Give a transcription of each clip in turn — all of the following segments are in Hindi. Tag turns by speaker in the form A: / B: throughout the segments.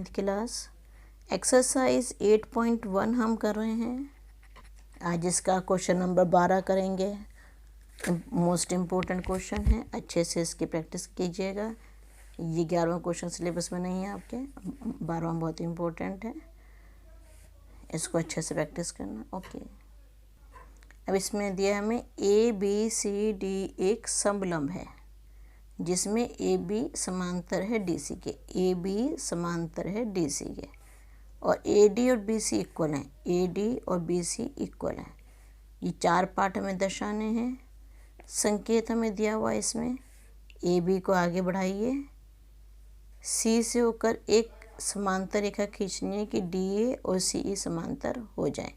A: 9th class. एक्सरसाइज 8.1 हम कर रहे हैं। आज इसका क्वेश्चन नंबर 12 करेंगे। मोस्ट इम्पोर्टेंट क्वेश्चन है, अच्छे से इसकी प्रैक्टिस कीजिएगा। ये 11वां क्वेश्चन सिलेबस में नहीं है आपके, 12वां बहुत इम्पोर्टेंट है, इसको अच्छे से प्रैक्टिस करना। ओके, अब इसमें दिया हमें ABCD एक समलंब है जिसमें AB समांतर है DC के, AB समांतर है DC के, और AD और BC इक्वल हैं, AD और BC इक्वल हैं। ये 4 पार्ट हमें दर्शाने हैं। संकेत हमें दिया हुआ है इसमें, AB को आगे बढ़ाइए, C से होकर एक समांतर रेखा खींचनी है कि DA और CE समांतर हो जाए।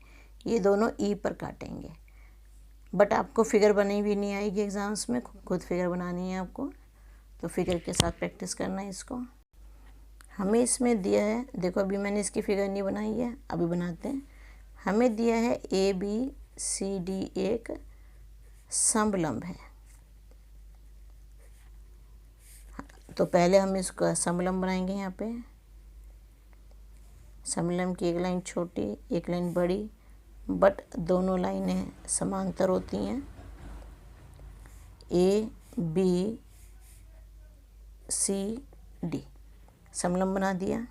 A: ये दोनों E पर काटेंगे, बट आपको फिगर बनी भी नहीं आएगी एग्ज़ाम्स में, खुद फिगर बनानी है आपको, तो फिगर के साथ प्रैक्टिस करना है इसको। हमें इसमें दिया है, देखो अभी मैंने इसकी फिगर नहीं बनाई है, अभी बनाते हैं। हमें दिया है ABCD एक समलंब है, तो पहले हम इसका समलंब बनाएंगे। यहाँ पे समलंब की एक लाइन छोटी एक लाइन बड़ी, बट दोनों लाइनें समांतर होती हैं। ABCD समलंब बना दिया।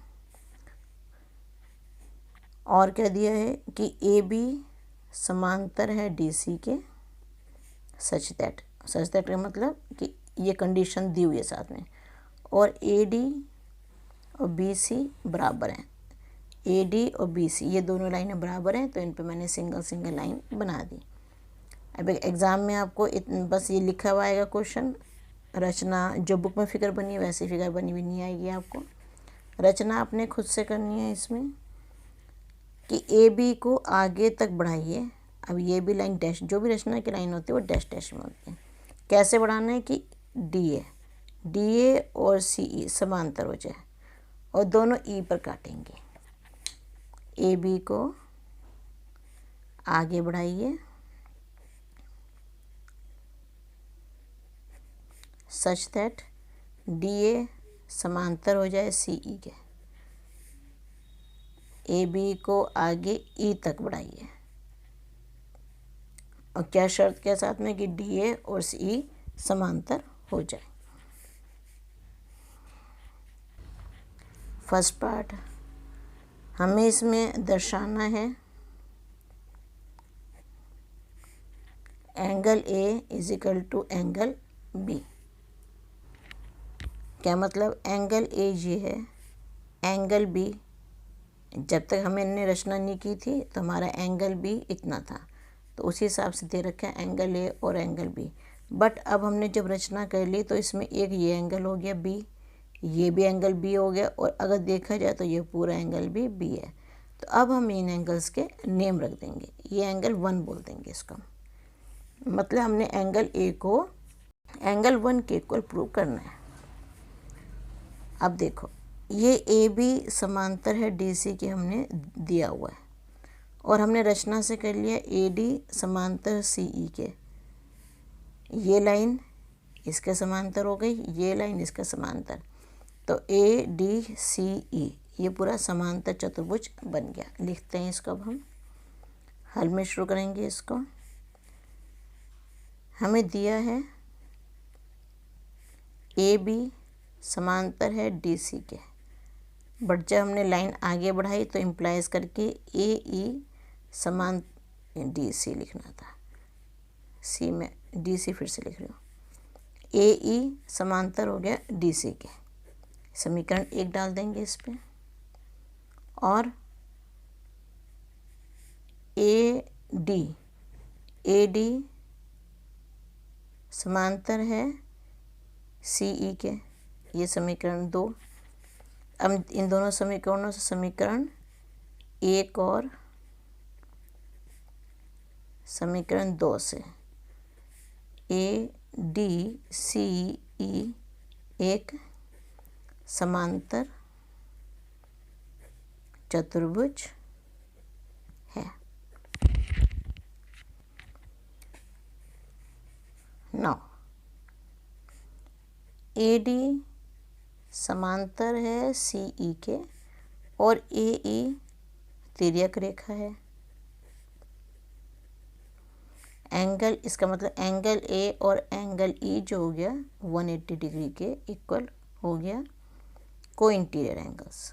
A: और क्या दिया है कि AB समांतर है DC के, सच दैट का मतलब कि ये कंडीशन दी हुई है साथ में, और AD और BC बराबर हैं। AD और BC ये दोनों लाइनें बराबर हैं, तो इन पे मैंने सिंगल लाइन बना दी। अब एग्ज़ाम में आपको बस ये लिखा हुआ आएगा क्वेश्चन, रचना जो बुक में फिगर बनी है वैसी फिगर बनी हुई नहीं आएगी आपको। रचना आपने खुद से करनी है इसमें कि AB को आगे तक बढ़ाइए। अब ये भी लाइन डैश, जो भी रचना की लाइन होती है वो डैश डैश में होती है। कैसे बढ़ाना है कि DA और CE समांतर हो जाए और दोनों E पर काटेंगे। AB को आगे बढ़ाइए सच दैट DA समांतर हो जाए CE के। AB को आगे E तक बढ़ाइए, और क्या शर्त के साथ में कि DA और CE समांतर हो जाए। फर्स्ट पार्ट हमें इसमें दर्शाना है angle A is equal to angle B। क्या मतलब, एंगल A ये है, एंगल B जब तक हमने रचना नहीं की थी तो हमारा एंगल B इतना था, तो उसी हिसाब से दे रखा है एंगल A और एंगल B। बट अब हमने जब रचना कर ली तो इसमें एक ये एंगल हो गया B, ये भी एंगल B हो गया, और अगर देखा जाए तो ये पूरा एंगल भी B है। तो अब हम इन एंगल्स के नेम रख देंगे, ये एंगल 1 बोल देंगे इसका। मतलब हमने एंगल A को एंगल 1 के इक्वल प्रूव करना है। अब देखो ये AB समांतर है DC के, हमने दिया हुआ है, और हमने रचना से कर लिया AD समांतर CE के। ये लाइन इसके समांतर हो गई, ये लाइन इसके समांतर, तो ADCE ये पूरा समांतर चतुर्भुज बन गया। लिखते हैं इसको, अब हम हल में शुरू करेंगे इसको। हमें दिया है AB समांतर है DC के, बट जब हमने लाइन आगे बढ़ाई तो इम्प्लाइज करके AE समान DC लिखना था। C में DC फिर से लिख रही हूँ, AE समांतर हो गया DC के। समीकरण 1 डाल देंगे इस पे, और AD समांतर है CE के, ये समीकरण 2। अब इन दोनों समीकरणों से समीकरण 1 और समीकरण 2 से ADCE एक समांतर चतुर्भुज है। नौ AD समांतर है CE के, और ए ई तिर्यक रेखा है। एंगल, इसका मतलब एंगल ए और एंगल ई जो हो गया 180 डिग्री के इक्वल हो गया को इंटीरियर एंगल्स।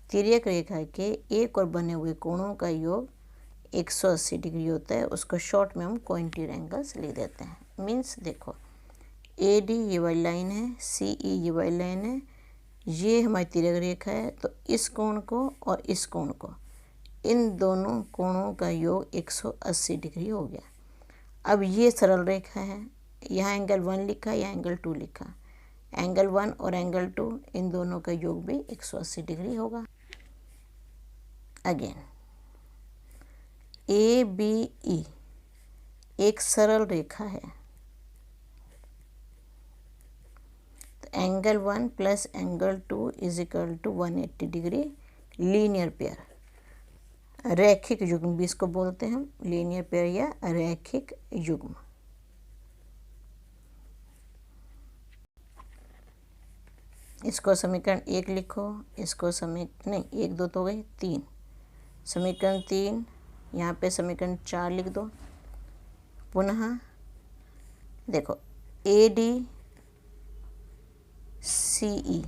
A: तिर्यक रेखा के एक और बने हुए कोणों का योग 180 डिग्री होता है, उसको शॉर्ट में हम को इंटीरियर एंगल्स लिख देते हैं। मीन्स देखो ए डी ये वाली लाइन है, सी ई ये वाली लाइन है, ये हमारी तिर्यक रेखा है, तो इस कोण को और इस कोण को, इन दोनों कोणों का योग 180 डिग्री हो गया। अब ये सरल रेखा है, यहाँ एंगल 1 लिखा, यहाँ एंगल 2 लिखा, एंगल 1 और एंगल 2 इन दोनों का योग भी 180 डिग्री होगा। अगेन ए बी ई एक सरल रेखा है, तो angle 1 plus angle 2 is equal to 180 degree linear pair, रैखिक युग्म भी इसको बोलते हैं हम, लीनियर पेयर या रैखिक युग्म। इसको समीकरण 1 लिखो, इसको नहीं 1 2 तो हो गए 3, समीकरण 3, यहाँ पे समीकरण 4 लिख दो। पुनः देखो ए डी सी ई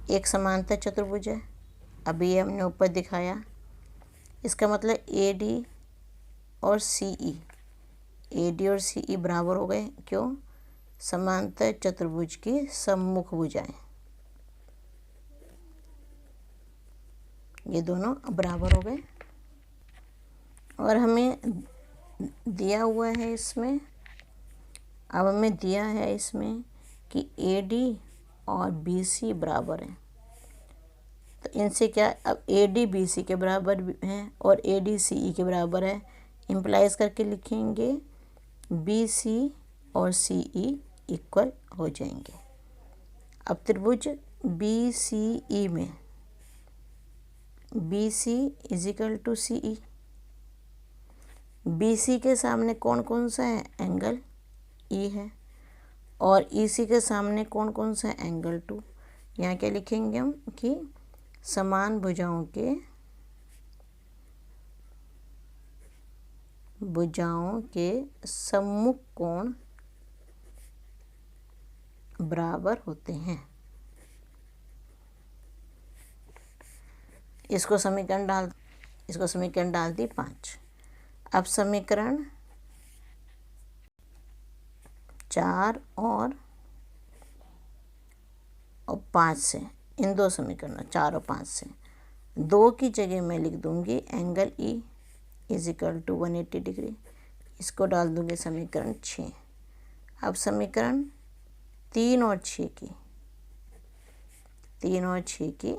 A: एक समांतर चतुर्भुज है, अभी ये हमने ऊपर दिखाया। इसका मतलब ए डी और सी ई, ए डी और सी ई बराबर हो गए, क्यों? समांतर चतुर्भुज की सम्मुख भुजाएं, ये दोनों बराबर हो गए। और हमें दिया हुआ है इसमें, अब हमें दिया है इसमें कि ए डी और बी सी बराबर हैं, तो इनसे क्या, अब ए डी बी सी के बराबर है और ए डी सी ई के बराबर है, इम्प्लाइज करके लिखेंगे बी सी और सी ई इक्वल हो जाएंगे। अब त्रिभुज बी सी ई में B C is equal to C E, B C के सामने कौन कौन सा है? एंगल ई है, और ई सी के सामने कौन कौन सा है? एंगल 2। यहाँ क्या लिखेंगे हम कि समान भुजाओं के सम्मुख कोण बराबर होते हैं। इसको समीकरण डाल दी 5। अब समीकरण 4 और 5 से, इन दो समीकरणों 4 और 5 से 2 की जगह मैं लिख दूंगी angle E is equal to 180 degree, इसको डाल दूंगी समीकरण 6। अब समीकरण 3 और 6 की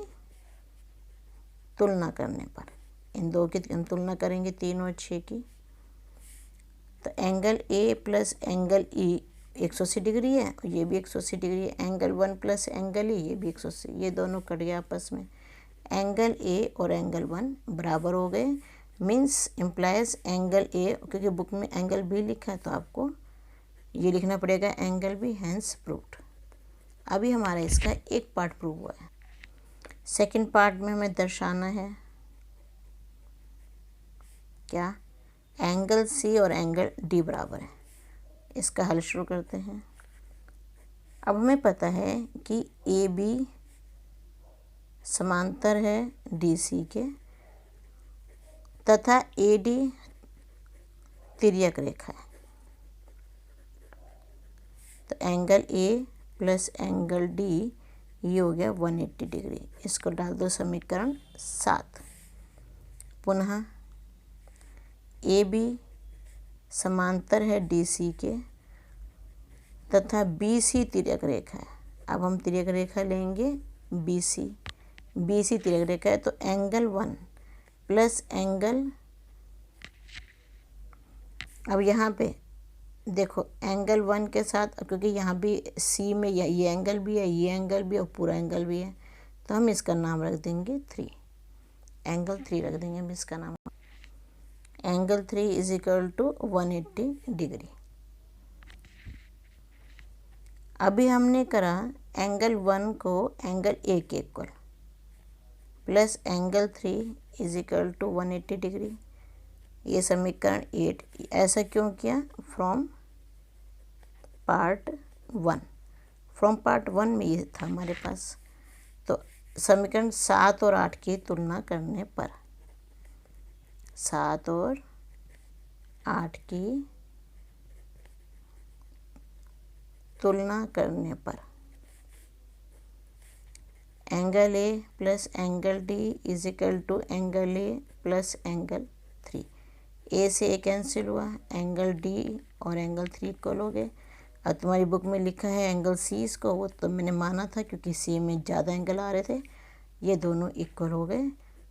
A: तुलना करने पर, इन दो की हम तुलना करेंगे 3 और 6 की, तो angle A plus angle E 180 degree है और ये भी 180 डिग्री है, एंगल 1 प्लस एंगल ई ये भी 180, ये दोनों कट गए आपस में, एंगल ए और एंगल 1 बराबर हो गए। मीन्स इम्प्लाइज एंगल ए, क्योंकि बुक में एंगल बी लिखा है तो आपको ये लिखना पड़ेगा एंगल बी, हैंस प्रूव्ड। अभी हमारा इसका एक पार्ट प्रूव हुआ है, सेकंड पार्ट में हमें दर्शाना है क्या? एंगल सी और एंगल डी बराबर है। इसका हल शुरू करते हैं। अब हमें पता है कि ए बी समांतर है डी सी के, तथा ए डी तिर्यक रेखा है, तो angle A plus angle D ये हो गया 180 डिग्री। इसको डाल दो समीकरण 7। पुनः ए बी समांतर है डी सी के, तथा बी सी तिर्यक रेखा है। अब हम तिर्यक रेखा लेंगे बी सी तिर्यक रेखा है, तो एंगल 1 प्लस एंगल, अब यहाँ पे देखो एंगल 1 के साथ, क्योंकि यहाँ भी सी में ये एंगल भी है, ये एंगल भी है और पूरा एंगल भी है, तो हम इसका नाम रख देंगे 3, एंगल 3 रख देंगे हम इसका नाम। Angle 3 is equal to 180 degree. अभी हमने करा एंगल 1 को एंगल ए के equal, plus angle 3 is equal to 180 degree. ये समीकरण 8। ऐसा क्यों किया? फ्रॉम पार्ट 1, फ्रॉम पार्ट 1 में ये था हमारे पास। तो समीकरण 7 और 8 की तुलना करने पर, 7 और 8 की तुलना करने पर angle A plus angle D is equal to angle A plus angle 3। A से ए कैंसिल हुआ, एंगल डी और एंगल 3 इक्वल हो गए। अब तुम्हारी बुक में लिखा है एंगल सी इसको, वो तो मैंने माना था क्योंकि सी में ज़्यादा एंगल आ रहे थे। ये दोनों इक्वल हो गए,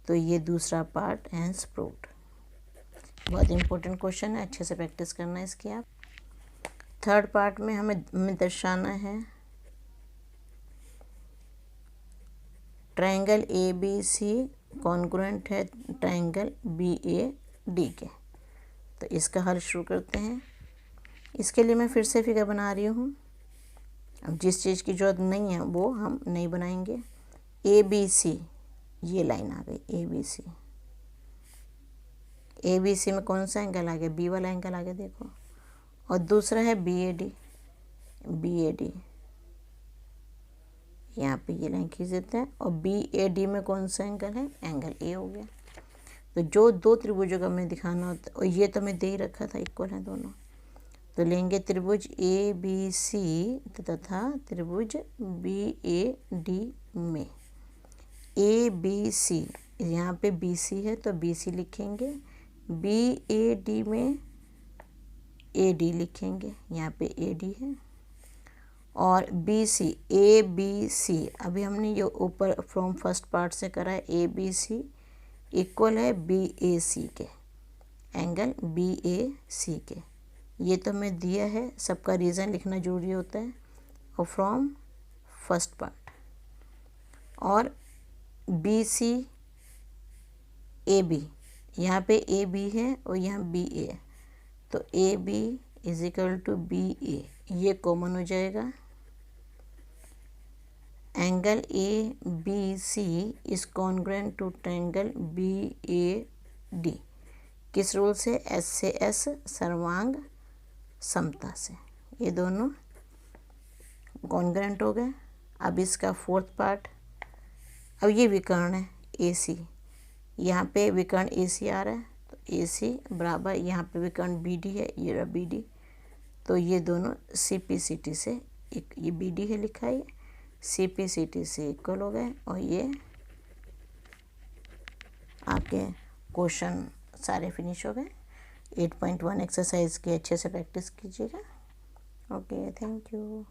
A: तो ये दूसरा पार्ट हैंस प्रूव्ड। बहुत इंपॉर्टेंट क्वेश्चन है, अच्छे से प्रैक्टिस करना है इसकी आप। थर्ड पार्ट में हमें दर्शाना है triangle A B C congruent है ट्रायंगल बी ए डी के। तो इसका हल शुरू करते हैं। इसके लिए मैं फिर से फिगर बना रही हूँ। अब जिस चीज़ की ज़रूरत नहीं है वो हम नहीं बनाएंगे। ए बी सी, ये लाइन आ गई ए बी सी। ए बी सी में कौन सा एंगल आ गया? बी वाला एंगल आ गया, देखो। और दूसरा है B A D, B A D यहाँ पे ये लाइन खींच देते हैं। और बी ए डी में कौन सा एंगल है? एंगल ए हो गया। तो जो दो त्रिभुजों का हमें दिखाना होता है, और ये तो मैं दे ही रखा था, इक्वल है दोनों। तो लेंगे त्रिभुज ए बी सी तथा त्रिभुज बी ए डी में ए बी सी, यहाँ पे बी सी है तो बी सी लिखेंगे, बी ए डी में ए डी लिखेंगे, यहाँ पे ए डी है। और बी सी, ए बी सी, अभी हमने ये ऊपर फ्रॉम फर्स्ट पार्ट से करा है। ए बी सी इक्वल है बी ए सी के, एंगल बी ए सी के। ये तो मैं दिया है, सबका रीज़न लिखना जरूरी होता है। और फ्रॉम फर्स्ट पार्ट, और बी सी ए बी, यहाँ पे ए बी है और यहाँ बी ए है, तो A B is equal to B A, ये कॉमन हो जाएगा। Angle A B C is congruent to triangle B A D. किस रूल से? एस से एस, सर्वांग समता से। ये दोनों कॉन्ग्रुएंट हो गए। अब इसका फोर्थ पार्ट, अब ये विकर्ण है ए सी, यहाँ पे विकर्ण ए सी आ रहा है, तो ए सी बराबर यहाँ पे विकर्ण बी डी है, ये रहा बी डी। तो ये दोनों सी पी सी टी से, ये बी डी है लिखा है, सी पी सी टी से इक्वल हो गए। और ये आपके क्वेश्चन सारे फिनिश हो गए। 8.1 एक्सरसाइज की अच्छे से प्रैक्टिस कीजिएगा। Okay, thank you.